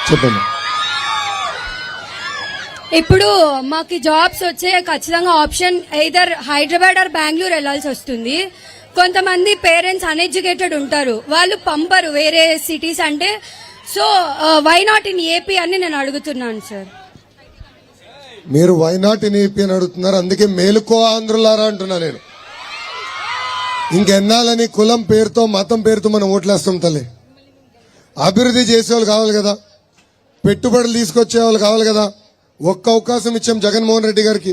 చెప్పండి. ఇప్పుడు మాకు జాబ్స్ వచ్చే ఖచ్చితంగా option either Hyderabad or Bengaluru వెళ్లాల్సి వస్తుంది. కొంతమంది పేరెంట్స్ అన్ఎడ్యుకేటెడ్ ఉంటారు, వాళ్ళు పంపరు వేరే సిటీస్ అంటే. So why not in AP అని నేను అడుగుతున్నాను సార్. మీరు వై నాట్ ఇన్ ఏపీ అని అడుగుతున్నారు, అందుకే మేలుకో ఆంధ్రులారా అంటున్నా నేను. ఇంకెన్నాళ్ళని కులం పేరుతో మతం పేరుతో మనం ఓట్లేస్తాం తల్లి. అభివృద్ధి చేసేవాళ్ళు కావాలి కదా, పెట్టుబడులు తీసుకొచ్చే వాళ్ళు కావాలి కదా. ఒక్క అవకాశం ఇచ్చాం జగన్మోహన్ రెడ్డి గారికి,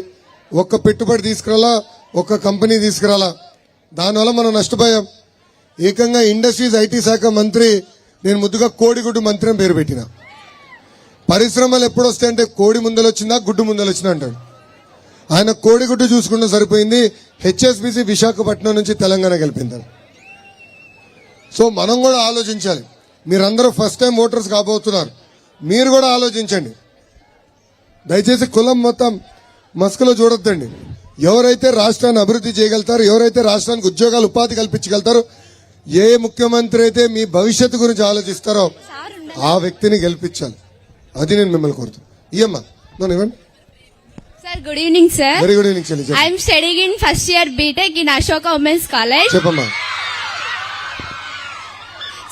ఒక్క పెట్టుబడి తీసుకురాలా, ఒక్క కంపెనీ తీసుకురాలా. దానివల్ల మనం నష్టపోయాం. ఏకంగా ఇండస్ట్రీస్ ఐటీ శాఖ మంత్రి నేను ముద్దుగా కోడిగుడ్డు మంత్రి అని పేరు పెట్టిన. పరిశ్రమలు ఎప్పుడు వస్తాయంటే కోడి ముందలు వచ్చిందా గుడ్డు ముందలు వచ్చిందా అంటాడు. ఆయన కోడిగుడ్డు చూసుకుంటే సరిపోయింది. హెచ్ఎస్బిసి విశాఖపట్నం నుంచి తెలంగాణ గెలిపిందారు. సో మనం కూడా ఆలోచించాలి. మీరందరూ ఫస్ట్ టైం ఓటర్స్ కాబోతున్నారు, మీరు కూడా ఆలోచించండి. దయచేసి కులం మొత్తం మస్కులో చూడొద్దండి. ఎవరైతే రాష్ట్రాన్ని అభివృద్ధి చేయగలుగుతారు, ఎవరైతే రాష్ట్రానికి ఉద్యోగాలు ఉపాధి కల్పించగలుగుతారో, ఏ ముఖ్యమంత్రి అయితే మీ భవిష్యత్తు గురించి ఆలోచిస్తారో ఆ వ్యక్తిని గెలిపించాలి. అది నేను మిమ్మల్ని కోరుతాను. ఇయ్యమ్మా నన్ను ఇవ్వండి. Sir, good evening, sir. Very good evening, Chelli. I am studying in first year BTech in Ashoka Women's College. చెప్పమ్మా.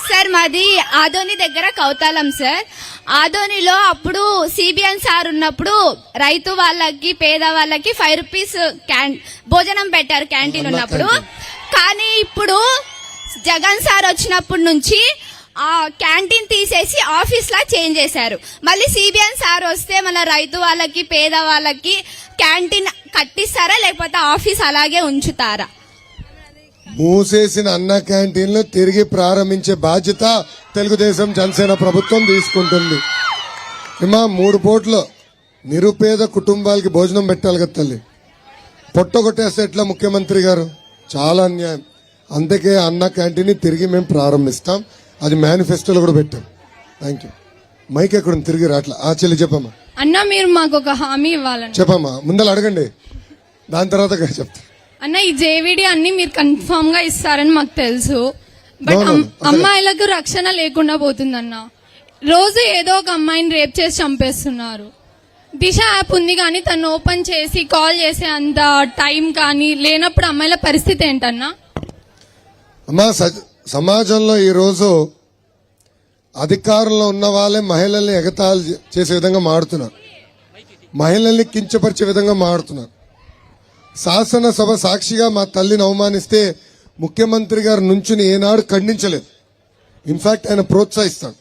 సార్ మాది ఆదోని దగ్గర కౌతాలం సార్. ఆదోనిలో అప్పుడు సిబిఎన్ సార్ ఉన్నప్పుడు రైతు వాళ్ళకి పేద వాళ్ళకి 5 రూపీస్ భోజనం పెట్టారు క్యాంటీన్ ఉన్నప్పుడు. కానీ ఇప్పుడు జగన్ సార్ వచ్చినప్పటి నుంచి ఆ క్యాంటీన్ తీసేసి ఆఫీస్ లా చేంజ్ చేశారు. మళ్ళీ సిబిఎన్ సార్ వస్తే మన రైతు వాళ్ళకి పేద వాళ్ళకి క్యాంటీన్ కట్టిస్తారా లేకపోతే ఆఫీస్ అలాగే ఉంచుతారా? మూసేసిన అన్న క్యాంటీన్లు తిరిగి ప్రారంభించే బాధ్యత తెలుగుదేశం జనసేన ప్రభుత్వం తీసుకుంటుంది. ఏమా 3 పూటలు నిరుపేద కుటుంబాలకి భోజనం పెట్టాలి కదా తల్లి. పొట్టగొట్టేస్తే ఎట్లా ముఖ్యమంత్రి గారు? చాలా అన్యాయం. అందుకే అన్న క్యాంటీన్ తిరిగి మేము ప్రారంభిస్తాం. అది మేనిఫెస్టోలో కూడా పెట్టాం. Thank you. మైక్ ఎక్కడ తిరిగి రాట్లా. చెల్లి చెప్పమ్మా. అన్న మీరు మాకు ఒక హామీ ఇవ్వాలని. చెప్పమ్మా, ముందర అడగండి, దాని తర్వాత చెప్తా. అన్న ఈ జేవిడి అన్ని మీరు కన్ఫర్మ్ గా ఇస్తారని మాకు తెలుసు. బట్ అమ్మాయిలకు రక్షణ లేకుండా పోతుందన్న. రోజు ఏదో ఒక అమ్మాయిని రేప్ చేసి చంపేస్తున్నారు. దిశ యాప్ ఉంది కానీ తను ఓపెన్ చేసి కాల్ చేసే అంత టైం కానీ లేనప్పుడు అమ్మాయిల పరిస్థితి ఏంటన్నా? అమ్మా, సమాజంలో ఈరోజు అధికారంలో ఉన్న వాళ్ళే మహిళల్ని ఎగతాళి చేసే విధంగా మాడుతున్నారు, మహిళల్ని కించపరిచే విధంగా మాడుతున్నారు. శాసనసభ సాక్షిగా మా తల్లిని అవమానిస్తే ముఖ్యమంత్రి గారు నుంచుని ఏనాడు ఖండించలేదు. ఇన్ఫాక్ట్ ఆయన ప్రోత్సహిస్తాడు.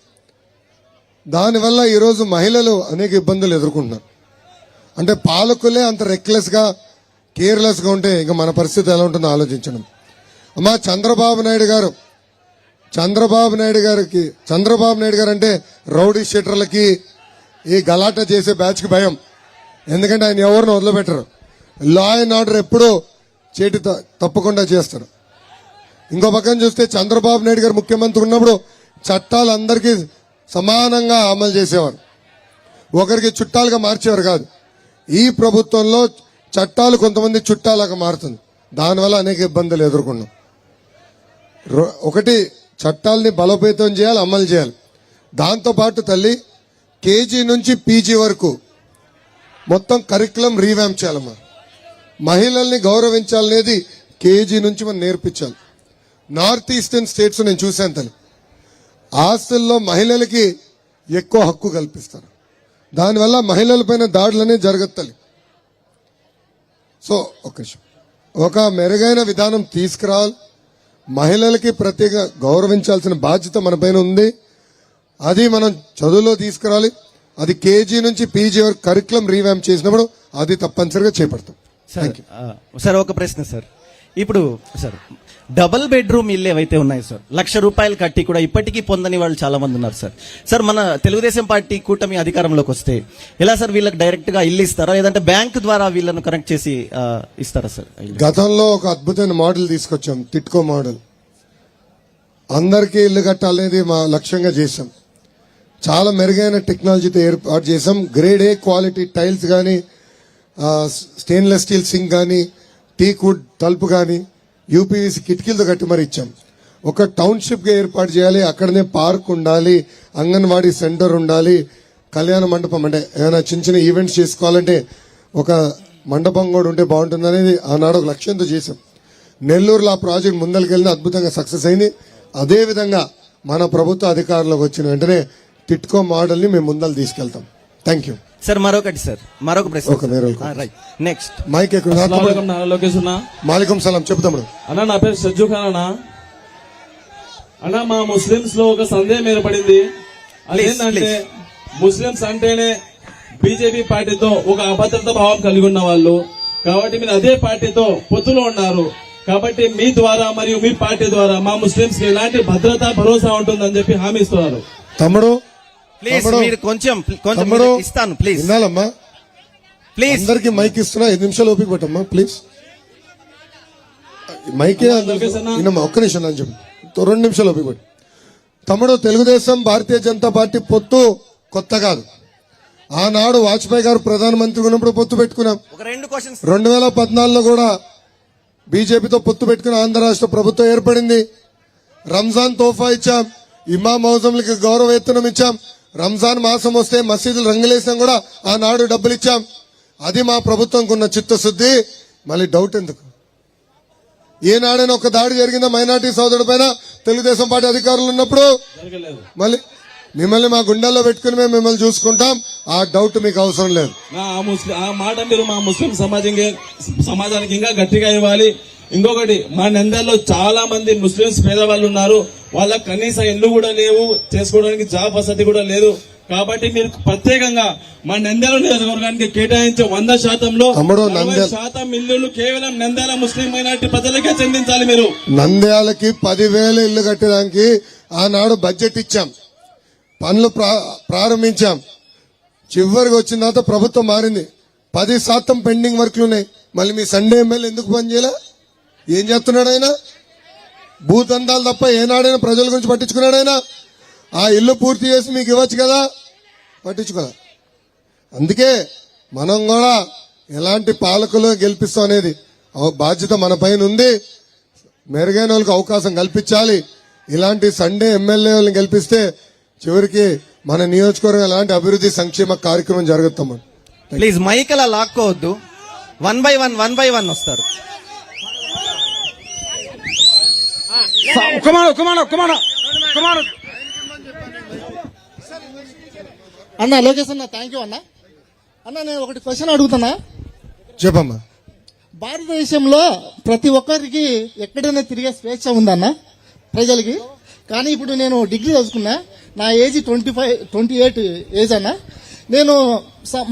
దానివల్ల ఈరోజు మహిళలు అనేక ఇబ్బందులు ఎదుర్కొంటున్నారు. అంటే పాలకులే అంత రెక్లెస్ గా కేర్లెస్ గా ఉంటే ఇంకా మన పరిస్థితి ఎలా ఉంటుందో ఆలోచించడం. అమ్మా, చంద్రబాబు నాయుడు గారు అంటే రౌడీ షీటర్లకి ఈ గలాటా చేసే బ్యాచ్కి భయం. ఎందుకంటే ఆయన ఎవరిని వదిలిపెట్టరు. లా అండ్ ఆర్డర్ ఎప్పుడూ చేటి తప్పకుండా చేస్తారు. ఇంకో పక్కన చూస్తే చంద్రబాబు నాయుడు గారు ముఖ్యమంత్రి ఉన్నప్పుడు చట్టాలు అందరికీ సమానంగా అమలు చేసేవారు, ఒకరికి చుట్టాలుగా మార్చేవారు కాదు. ఈ ప్రభుత్వంలో చట్టాలు కొంతమంది చుట్టాలుగా మారుతుంది. దానివల్ల అనేక ఇబ్బందులు ఎదుర్కొన్నాం. ఒకటి, చట్టాలని బలోపేతం చేయాలి, అమలు చేయాలి. దాంతోపాటు తల్లి కేజీ నుంచి పీజీ వరకు మొత్తం కరికులం రీవ్యాంప్ చేయాలమ్మా. మహిళల్ని గౌరవించాలనేది కేజీ నుంచి మనం నేర్పించాలి. నార్త్ ఈస్టర్న్ స్టేట్స్ నేను చూశాను తల్లి, ఆస్తుల్లో మహిళలకి ఎక్కువ హక్కు కల్పిస్తారు. దానివల్ల మహిళలపైన దాడులనే జరగదు తల్లి. సో ఒక మెరుగైన విధానం తీసుకురావాలి. మహిళలకి ప్రత్యేక గౌరవించాల్సిన బాధ్యత మన పైన ఉంది. అది మనం చదువులో తీసుకురావాలి. అది కేజీ నుంచి పీజీ వరకు కరికులం రీవ్యాంప్ చేసినప్పుడు అది తప్పనిసరిగా చేపడతాం. సార్ ఒక ప్రశ్న సార్. ఇప్పుడు సార్ డబుల్ బెడ్రూమ్ ఇల్లు ఏవైతే ఉన్నాయి సార్, ₹1,00,000 కట్టి కూడా ఇప్పటికీ పొందని వాళ్ళు చాలా మంది ఉన్నారు సార్. సార్ మన తెలుగుదేశం పార్టీ కూటమి అధికారంలోకి వస్తే ఎలా సార్ వీళ్ళకి డైరెక్ట్ గా ఇల్లు ఇస్తారా లేదంటే బ్యాంక్ ద్వారా వీళ్ళను కనెక్ట్ చేసి ఇస్తారా సార్? గతంలో ఒక అద్భుతమైన మోడల్ తీసుకొచ్చాం, టిట్కో మోడల్. అందరికీ ఇల్లు కట్టాలనేది మా లక్ష్యంగా చేశాం. చాలా మెరుగైన టెక్నాలజీతో ఏర్పాటు చేశాం. గ్రేడ్ ఏ క్వాలిటీ టైల్స్ కానీ, స్టెయిన్లెస్ స్టీల్ సింక్ కానీ, టీక్ వుడ్ తలుపు కానీ, యూపీవీసీ కిటికీలతో కట్టి మరి ఇచ్చాం. ఒక టౌన్షిప్ గా ఏర్పాటు చేయాలి. అక్కడనే పార్క్ ఉండాలి, అంగన్వాడీ సెంటర్ ఉండాలి, కళ్యాణ మండపం అంటే ఏమైనా చిన్న చిన్న ఈవెంట్స్ చేసుకోవాలంటే ఒక మండపం కూడా ఉంటే బాగుంటుంది అనేది ఆనాడు ఒక లక్ష్యంతో చేశాం. నెల్లూరులో ఆ ప్రాజెక్ట్ ముందరికెళ్ళింది, అద్భుతంగా సక్సెస్ అయింది. అదే విధంగా మన ప్రభుత్వ అధికారంలోకి వచ్చిన వెంటనే టిట్కో మోడల్ ని మేము ముందలు తీసుకెళ్తాం. థ్యాంక్ యూ సార్ మరొకటి సార్, మరొక ప్రశ్న. ఓకే, వేరే వాళ్ళకి. Right, next. మైక్ ఎక్కడ? అస్సలాముఅలైకుం, నా లోకేష్ ఉన్నా. మాలికం సలాం, చెప్తాం. అన్న నా పేరు సజ్జు ఖాన్ అన్న. అన్న మా ముస్లింస్ లో ఒక సందేహం ఏర్పడింది. అదేంటంటే ముస్లింస్ అంటేనే బీజేపీ పార్టీతో ఒక అభద్రత భావం కలిగి ఉన్న వాళ్ళు, కాబట్టి మీరు అదే పార్టీతో పొత్తులో ఉన్నారు. కాబట్టి మీ ద్వారా మరియు మీ పార్టీ ద్వారా మా ముస్లింస్ కి ఎలాంటి భద్రత భరోసా ఉంటుందని చెప్పి హామీ ఇస్తున్నారు. తమ్ముడు ప్లీజ్ తమ్ముడు, మీరు కొంచెం తమ్ముడు, ఇస్తాను ప్లీజ్, వినాలమ్మా. ప్లీజ్. అందరికి మైక్ ఇస్తున్నా, 5 నిమిషాలు ఓపిక పట్టమ్మా ప్లీజ్. మైకే వినమ్మా, ఒక్క నిమిషం అని చెప్పి 2 నిమిషాలు ఓపిక పట్టు. తమ్ముడు, తెలుగుదేశం భారతీయ జనతా పార్టీ పొత్తు కొత్త కాదు. ఆనాడు వాజ్పేయి గారు ప్రధానమంత్రి ఉన్నప్పుడు పొత్తు పెట్టుకున్నాం. ఒక 2 క్వశ్చన్స్. 2014లో కూడా బీజేపీతో పొత్తు పెట్టుకుని ఆంధ్ర రాష్ట్ర ప్రభుత్వం ఏర్పడింది. రంజాన్ తోఫా ఇచ్చాం, ఇమాం మౌజంలకి గౌరవ వేతనం ఇచ్చాం. రంజాన్ మాసం వస్తే మసీదులు రంగులేసాం కూడా ఆనాడు డబ్బులు ఇచ్చాం. అది మా ప్రభుత్వంకు ఉన్న చిత్తశుద్ధి. మళ్ళీ డౌట్ ఎందుకు? ఏనాడైనా ఒక దాడి జరిగిందా మైనార్టీ సోదరుడి పైన తెలుగుదేశం పార్టీ అధికారులు ఉన్నప్పుడు? జరగలేదు. మళ్ళీ మిమ్మల్ని మా గుండెల్లో పెట్టుకుని మేము మిమ్మల్ని చూసుకుంటాం. ఆ డౌట్ మీకు అవసరం లేదు. ఆ మాట మీరు మా ముస్లిం సమాజానికి ఇంకా గట్టిగా ఇవ్వాలి. ఇంకొకటి, మా నంద్యాలలో చాలా మంది ముస్లింస్ పేదవాళ్ళు ఉన్నారు. వాళ్ళకి కనీస ఇల్లు కూడా లేవు, చేసుకోవడానికి జాబ్ వసతి కూడా లేదు. కాబట్టి మీరు ప్రత్యేకంగా మా నంద్యాల నియోజకవర్గానికి కేటాయించే 100%లో తమ్ముడు, 40% ఇల్లులు కేవలం నంద్యాల ముస్లిం మైనార్టీ ప్రజలకే చెందించాలి. మీరు నంద్యాలకి 10,000 ఇల్లు కట్టడానికి ఆనాడు బడ్జెట్ ఇచ్చాం, పనులు ప్రారంభించాం. చివరికి వచ్చిన తర్వాత ప్రభుత్వం మారింది, 10% పెండింగ్ వర్క్లు ఉన్నాయి. మళ్ళీ మీ సండే ఎమ్మెల్యే ఎందుకు పని చేయలే? ఏం చేస్తున్నాడు ఆయన? భూతందాలు తప్ప ఏనాడైనా ప్రజల గురించి పట్టించుకున్నాడు ఆయన? ఆ ఇల్లు పూర్తి చేసి మీకు ఇవ్వచ్చు కదా, పట్టించుకోదా. అందుకే మనం కూడా ఎలాంటి పాలకులు గెలిపిస్తాం అనేది బాధ్యత మన పైన ఉంది. మెరుగైన వాళ్ళకి అవకాశం కల్పించాలి. ఇలాంటి సండే ఎమ్మెల్యే వాళ్ళని గెలిపిస్తే చివరికి మన నియోజకవర్గం ఎలాంటి అభివృద్ధి సంక్షేమ కార్యక్రమం జరుగుతాం. ప్లీజ్ మైక్ అలా లాక్కోవద్దు. 1 by 1 వస్తారు. అన్న లోకేష్ అన్న, థ్యాంక్ యూ అన్న. అన్న నేను ఒకటి క్వశ్చన్ అడుగుతున్నా. చెప్పమ్మా. భారతదేశంలో ప్రతి ఒక్కరికి ఎక్కడైనా తిరిగే స్వేచ్ఛ ఉందన్న ప్రజలకి. కానీ ఇప్పుడు నేను డిగ్రీ చదువుకున్నా, నా ఏజ్ 28 ఏజ్ అన్న. నేను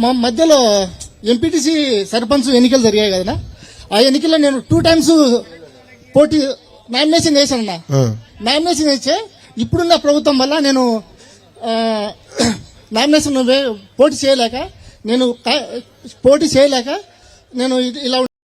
మా మధ్యలో ఎంపీటీసీ సర్పంచ్ ఎన్నికలు జరిగాయి కదన్నా. ఆ ఎన్నికల్లో నేను 2 times నామినేషన్ వేసానన్నా. నామినేషన్ వేస్తే ఇప్పుడున్న ప్రభుత్వం వల్ల నేను నామినేషన్ పోటీ చేయలేక నేను ఇలా